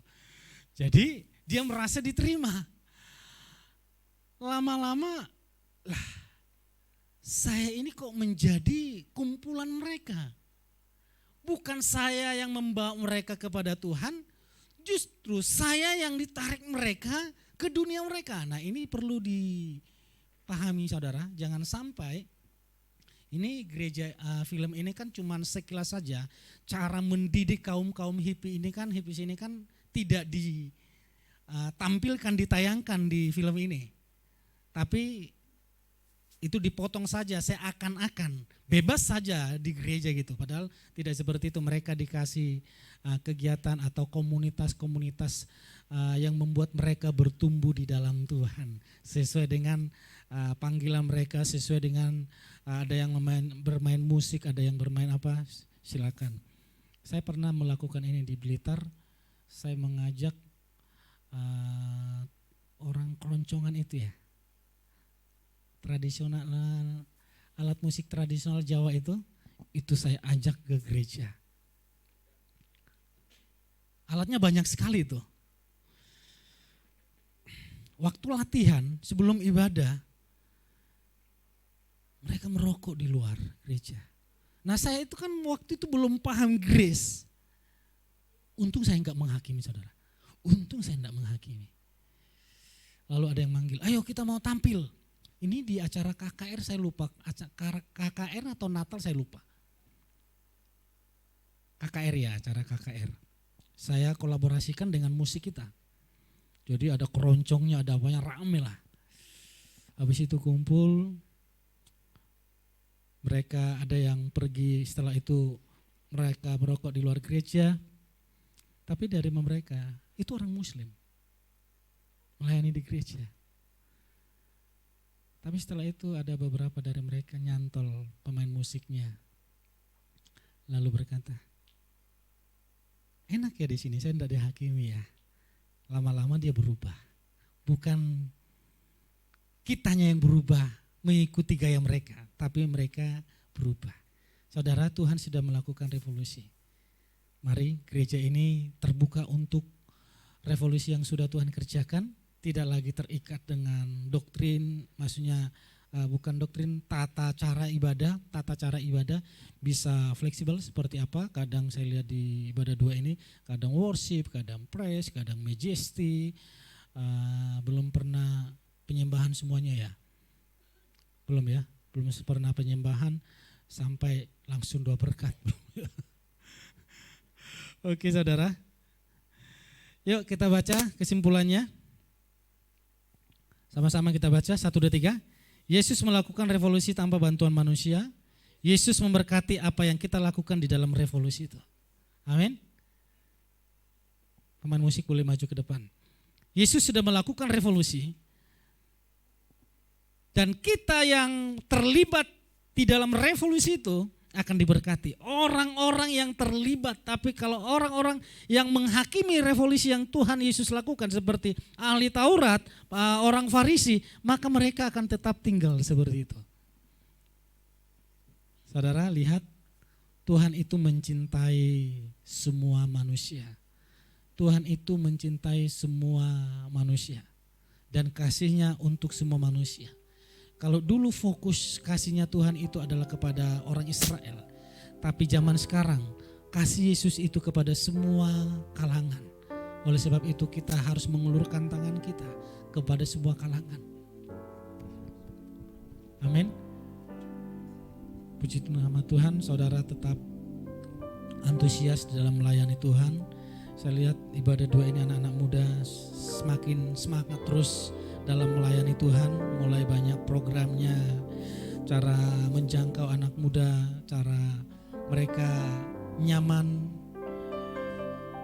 B: Jadi dia merasa diterima. Lama-lama lah saya ini kok menjadi kumpulan mereka. Bukan saya yang membawa mereka kepada Tuhan, justru saya yang ditarik mereka ke dunia mereka. Nah ini perlu dipahami saudara, jangan sampai ini gereja film ini kan cuma sekilas saja. Cara mendidik kaum hippie ini kan, hippies ini kan tidak ditampilkan, ditayangkan di film ini. Tapi itu dipotong saja, seakan-akan bebas saja di gereja gitu. Padahal tidak seperti itu, mereka dikasih kegiatan atau komunitas-komunitas yang membuat mereka bertumbuh di dalam Tuhan. Sesuai dengan panggilan mereka, sesuai dengan ada yang bermain musik, ada yang bermain apa, silakan. Saya pernah melakukan ini di Blitar, saya mengajak orang keloncongan itu ya. Tradisional, alat musik tradisional Jawa itu saya ajak ke gereja. Alatnya banyak sekali tuh. Waktu latihan sebelum ibadah, mereka merokok di luar gereja. Nah saya itu kan waktu itu belum paham grace. Untung saya enggak menghakimi saudara. Untung saya enggak menghakimi. Lalu ada yang manggil, ayo kita mau tampil. Ini di acara KKR saya lupa, KKR atau Natal saya lupa. KKR ya, acara KKR. Saya kolaborasikan dengan musik kita. Jadi ada keroncongnya, ada banyak rame lah. Habis itu kumpul, mereka ada yang pergi setelah itu mereka merokok di luar gereja. Tapi dari mereka itu orang muslim, melayani di gereja. Tapi setelah itu ada beberapa dari mereka nyantol pemain musiknya. Lalu berkata, enak ya di sini, saya tidak dihakimi ya. Lama-lama dia berubah. Bukan kitanya yang berubah mengikuti gaya mereka, tapi mereka berubah. Saudara, Tuhan sudah melakukan revolusi. Mari gereja ini terbuka untuk revolusi yang sudah Tuhan kerjakan. Tidak lagi terikat dengan doktrin, maksudnya bukan doktrin tata cara ibadah bisa fleksibel seperti apa. Kadang saya lihat di ibadah 2 ini, kadang worship, kadang praise, kadang majesty, belum pernah penyembahan semuanya ya. Belum pernah penyembahan sampai langsung 2 berkat. Oke saudara, yuk kita baca kesimpulannya. Sama-sama kita baca 1, 2, 3. Yesus melakukan revolusi tanpa bantuan manusia. Yesus memberkati apa yang kita lakukan di dalam revolusi itu. Amin. Pemain musik boleh maju ke depan. Yesus sudah melakukan revolusi Dan kita yang terlibat di dalam revolusi itu akan diberkati. Orang-orang yang terlibat, tapi kalau orang-orang yang menghakimi revolusi yang Tuhan Yesus lakukan seperti ahli Taurat, orang Farisi, maka mereka akan tetap tinggal seperti itu. Saudara lihat, Tuhan itu mencintai semua manusia. Tuhan itu mencintai semua manusia dan kasihnya untuk semua manusia. Kalau dulu fokus kasihnya Tuhan itu adalah kepada orang Israel, tapi zaman sekarang kasih Yesus itu kepada semua kalangan. Oleh sebab itu kita harus mengulurkan tangan kita kepada semua kalangan. Amin. Puji nama Tuhan, saudara tetap antusias dalam melayani Tuhan. Saya lihat ibadah dua ini anak-anak muda semakin semangat terus dalam melayani Tuhan, mulai banyak programnya, cara menjangkau anak muda, cara mereka nyaman.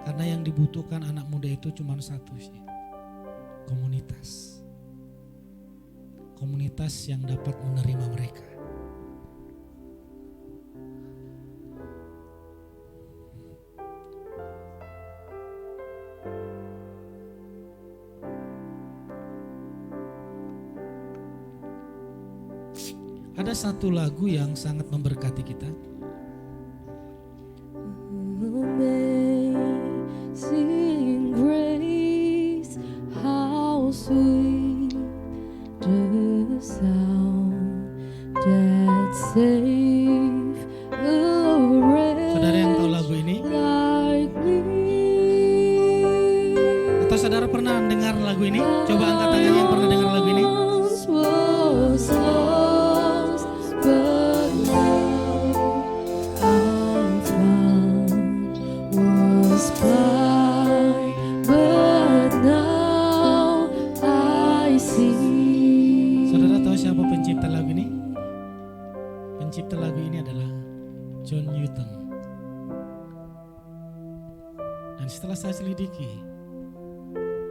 B: Karena yang dibutuhkan anak muda itu cuma satu sih, komunitas. Komunitas yang dapat menerima mereka. Ada satu lagu yang sangat memberkati kita.
A: Amazing grace, how sweet the sound that saved a wretch
B: Saudara yang tahu lagu ini?
A: like me.
B: Atau saudara pernah dengar lagu ini? Coba angkat tangannya yang pernah dengar lagu ini.
A: Was lost, but now I'm found. Was blind, but now I see.
B: Saudara tahu siapa pencipta lagu ini? Pencipta lagu ini adalah John Newton. Dan setelah saya selidiki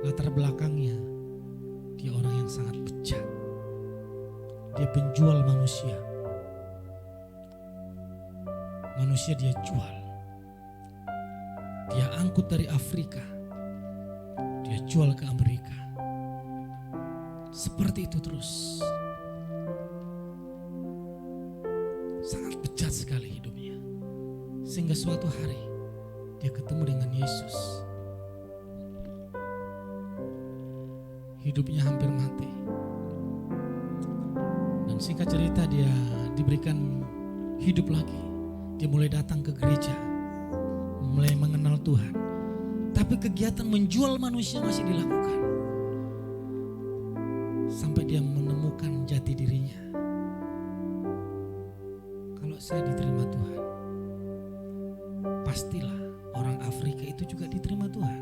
B: latar belakangnya, dia orang yang sangat bejat. Dia penjual manusia. Manusia dia jual. Dia angkut dari Afrika. Dia jual ke Amerika. Seperti itu terus. Sangat bejat sekali hidupnya. Sehingga suatu hari dia ketemu dengan Yesus. Hidupnya hampir mati. Dan singkat cerita dia diberikan hidup lagi. Dia mulai datang ke gereja, mulai mengenal Tuhan. Tapi kegiatan menjual manusia masih dilakukan. Sampai dia menemukan jati dirinya. Kalau saya diterima Tuhan, pastilah orang Afrika itu juga diterima Tuhan.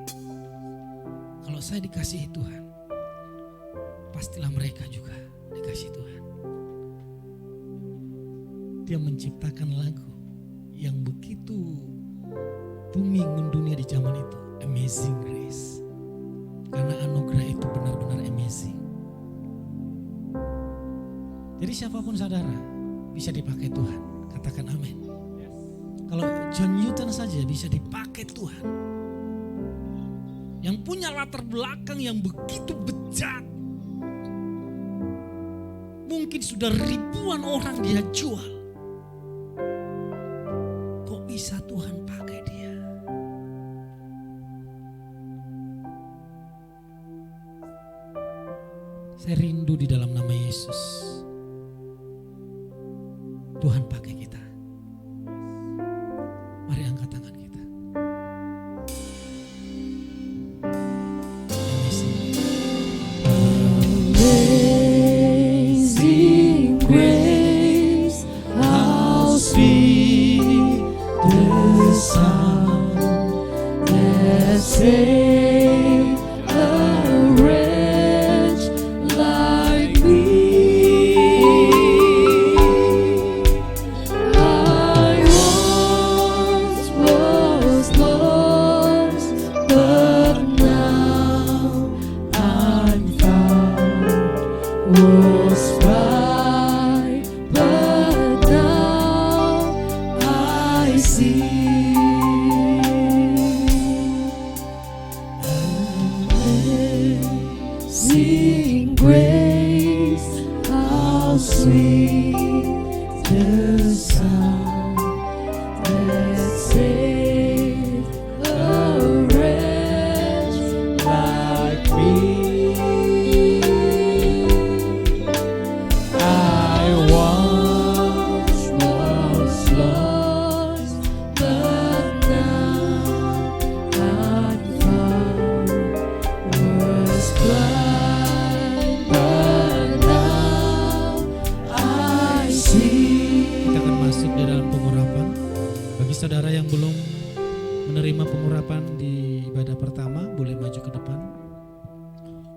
B: Kalau saya dikasihi Tuhan, pastilah mereka juga dikasih Tuhan. Dia menciptakan lagu yang begitu booming mendunia di zaman itu, Amazing Grace. Karena anugerah itu benar-benar amazing. Jadi siapapun saudara bisa dipakai Tuhan. Katakan amin. Kalau John Newton saja bisa dipakai Tuhan. Yang punya latar belakang yang begitu bejat. Mungkin sudah ribuan orang dia jual. Kok bisa Tuhan pakai dia? Saya rindu di dalam nama Yesus. Tuhan pakai kita. Mari angkat tangan kita.
A: Amazing grace, how sweet the sound that saved a wretch like me. I once was lost, but now I'm found. Was blind,
B: Bagi saudara yang belum menerima pengurapan di ibadah pertama, boleh maju ke depan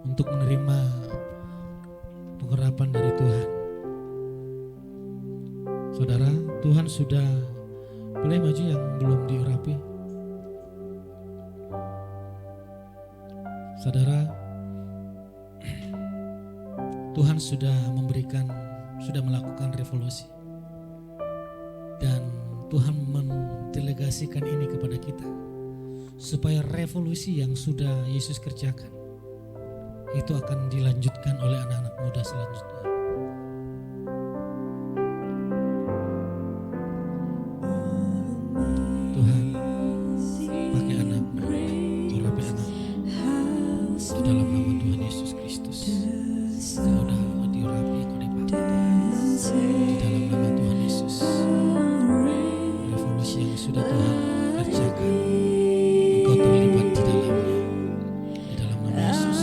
B: untuk menerima pengurapan dari Tuhan. Saudara, Tuhan sudah, boleh maju yang belum diurapi. Saudara, Tuhan sudah melakukan revolusi. Dan Tuhan mendelegasikan ini kepada kita supaya revolusi yang sudah Yesus kerjakan itu akan dilanjutkan oleh anak-anak muda selanjutnya. Tuhan, pakai anak-Mu, urapi anak-Mu di dalam nama Tuhan Yesus Kristus. Kau dah diurapi, kau dipakai di dalam nama Tuhan Yesus. Revolusi yang sudah Tuhan kerjakan, Engkau terlibat di dalamnya, di dalam nama Yesus.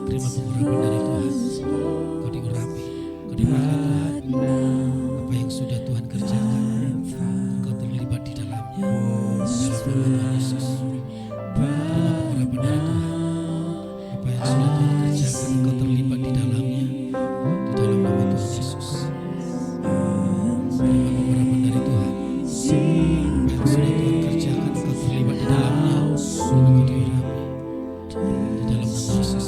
B: Terima pengurapan dari Tuhan. Kau diurapi, kau dipakai Tuhan. Apa yang sudah Tuhan kerjakan, Engkau terlibat di dalamnya, di dalam nama Tuhan Yesus. Terima pengurapan dari Tuhan. Apa yang sudah Tuhan kerjakan, Engkau terlibat di dalamnya, di dalam nama Tuhan Yesus. Terima pengurapan dari Tuhan. Apa yang sudah Tuhan kerjakan, Engkau terlibat di dalamnya, Engkau diurapi di dalam nama Yesus.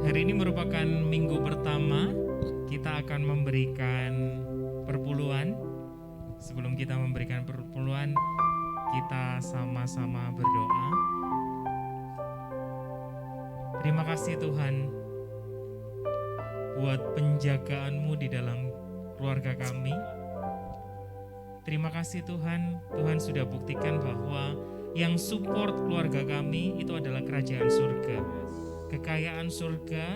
E: Hari ini merupakan minggu pertama kita akan memberikan perpuluhan. Sebelum kita memberikan perpuluhan, kita sama-sama berdoa. Terima kasih Tuhan buat penjagaan-Mu di dalam keluarga kami. Terima kasih Tuhan, Tuhan sudah buktikan bahwa yang support keluarga kami itu adalah kerajaan surga. Kekayaan surga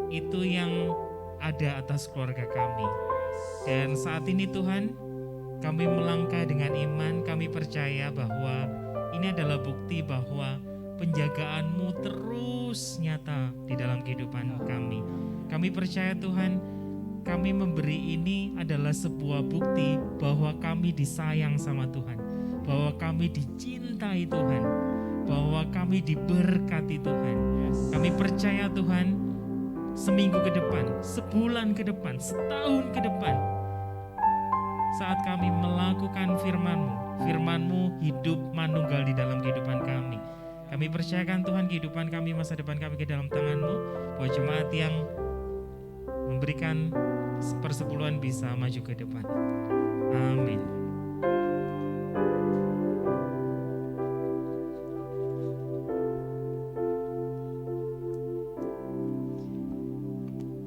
E: itu yang ada atas keluarga kami. Dan saat ini Tuhan, kami melangkah dengan iman, kami percaya bahwa ini adalah bukti bahwa penjagaan-Mu terus nyata di dalam kehidupan kami. Kami percaya Tuhan, kami memberi ini adalah sebuah bukti bahwa kami disayang sama Tuhan, bahwa kami dicintai Tuhan, bahwa kami diberkati Tuhan. Kami percaya Tuhan, seminggu ke depan, sebulan ke depan, setahun ke depan, saat kami melakukan firman-Mu, firman-Mu hidup manunggal di dalam kehidupan kami. Kami percayakan Tuhan kehidupan kami, masa depan kami ke dalam tangan-Mu, bahwa jemaat yang memberikan persepuluhan bisa maju ke depan. Amin.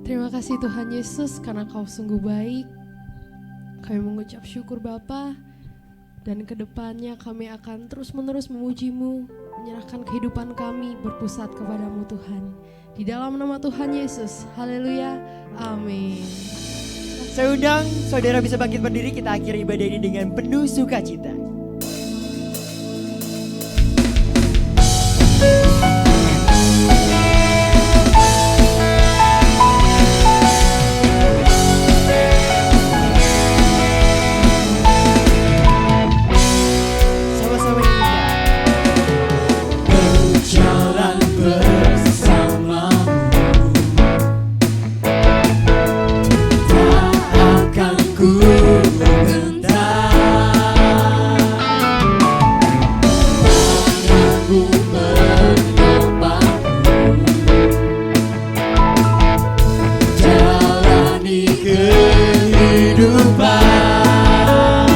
A: Terima kasih Tuhan Yesus karena Kau sungguh baik. Kami mengucap syukur Bapa, dan kedepannya kami akan terus-menerus memuji-Mu, menyerahkan kehidupan kami berpusat kepadamu Tuhan. Di dalam nama Tuhan Yesus, haleluya, amin.
C: Saya undang saudara bisa bangkit berdiri, kita akhiri ibadah ini dengan penuh sukacita. kehidupan.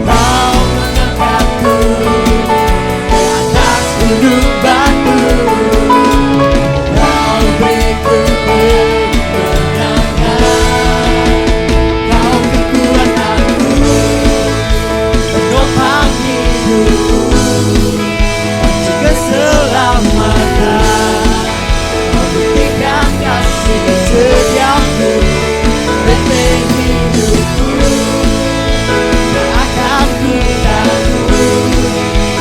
C: Kau mengangkatku di atas gunung batu. Kau beriku kemenangan. Kau kekuatanku, penopang hidupku, kunci keselamatan. Kau buktikan kasih setiamu, benteng hidupku. Tak akan ku takut,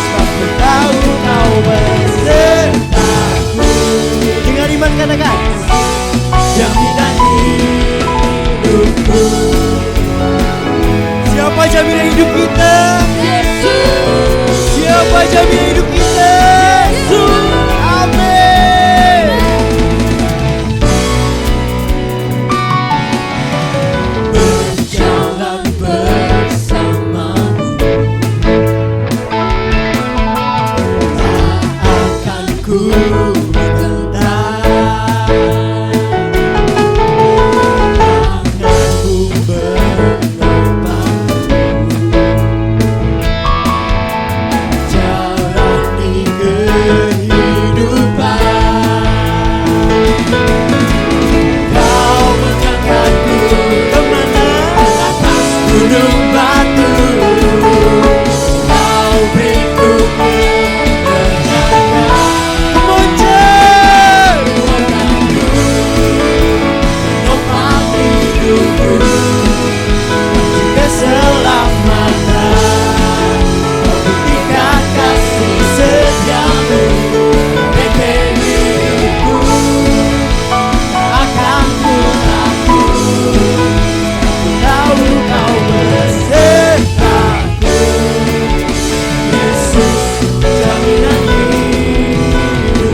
C: sebab ku tahu kau besertaku. Dengan iman katakan, jaminan hidupku. Siapa jaminan hidup kita? Siapa jaminan hidup kita? Yesus. Amin. Berjalan bersamamu, tak akan ku gentar. Tanganmu menopangku, jalani kehidupan. Kau mengangkatku kemana? Atas gunung batu. Kau beriku kemenangan. Kemuncak kekuatanku, penopang hidupku, kunci keselamatan. Kau buktikan kasih setiamu, benteng hidupku. Tak akan ku takut, ku tahu kau besertaku. Yesus, jaminan hidupku.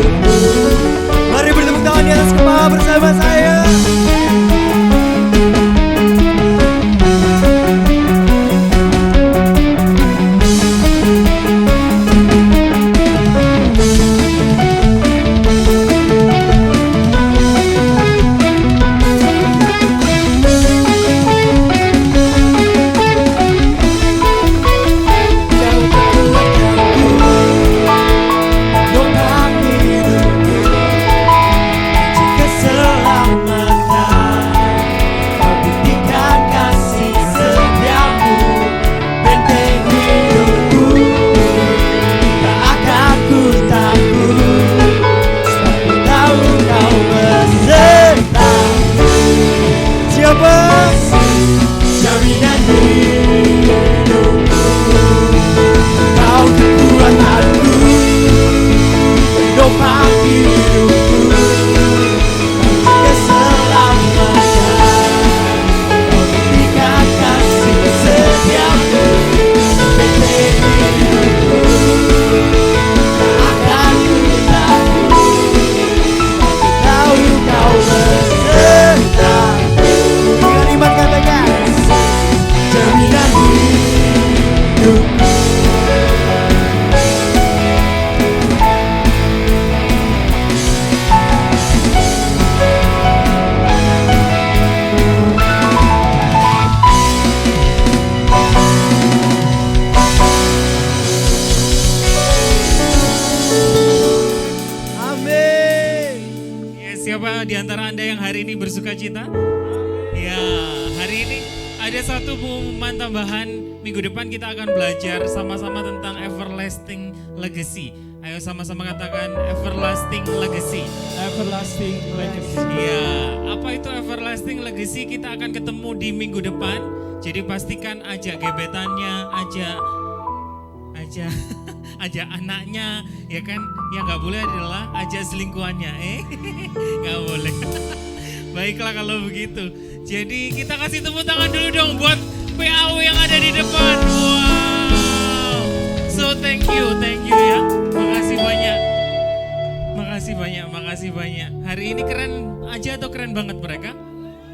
C: Mari bertepuk tangan di atas kepala bersama saya. Kau kekuatanku, penopang hidupku, kunci keselamatan. Kau buktikan kasih setiamu, benteng hidupku. Tak akan ku takut, sebab ku tahu kau besertaku. Siapa? Jaminan hidupku. Kau kekuatanku, penopang hidupku, kunci keselamatan. Kau buktikan kasih setiamu, benteng hidupku. Tak akan ku takut, sebab ku tahu kau besertaku. Dengan iman katakan, jaminan hidupku. Amin.
E: Ya, siapa di antara Anda yang hari ini bersuka cita? Ya, hari ini ada satu pengumuman tambahan. Minggu depan kita akan belajar sama-sama tentang everlasting legacy. Ayo sama-sama katakan everlasting legacy.
D: Everlasting legacy.
E: Ya, apa itu everlasting legacy? Kita akan ketemu di minggu depan. Jadi pastikan ajak gebetannya, ajak anaknya, ya kan? Yang nggak boleh adalah ajak selingkuhannya, nggak boleh. Baiklah kalau begitu. Jadi kita kasih tepuk tangan dulu dong buat PAW yang ada di depan. Wow. So thank you ya. Makasih banyak. Hari ini keren aja atau keren banget mereka?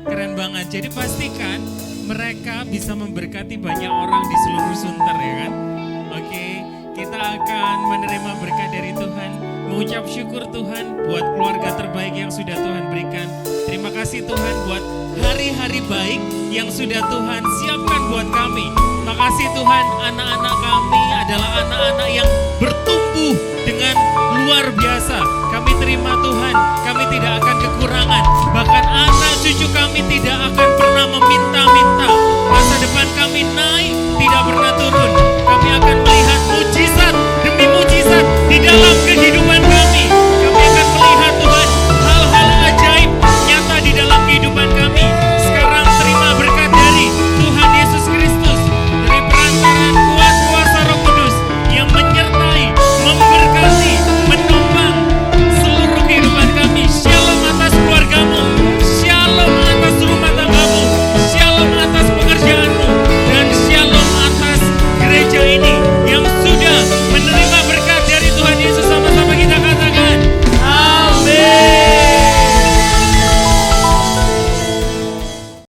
E: Keren banget. Jadi pastikan mereka bisa memberkati banyak orang di seluruh Sunter, ya kan? Oke, kita akan menerima berkat dari Tuhan. mengucap syukur Tuhan buat keluarga terbaik yang sudah Tuhan berikan. Terima kasih Tuhan buat hari-hari baik yang sudah Tuhan siapkan buat kami. Makasih Tuhan, anak-anak kami adalah anak-anak yang bertumbuh dengan luar biasa. Kami terima Tuhan, kami tidak akan kekurangan. Bahkan anak cucu kami tidak akan pernah meminta-minta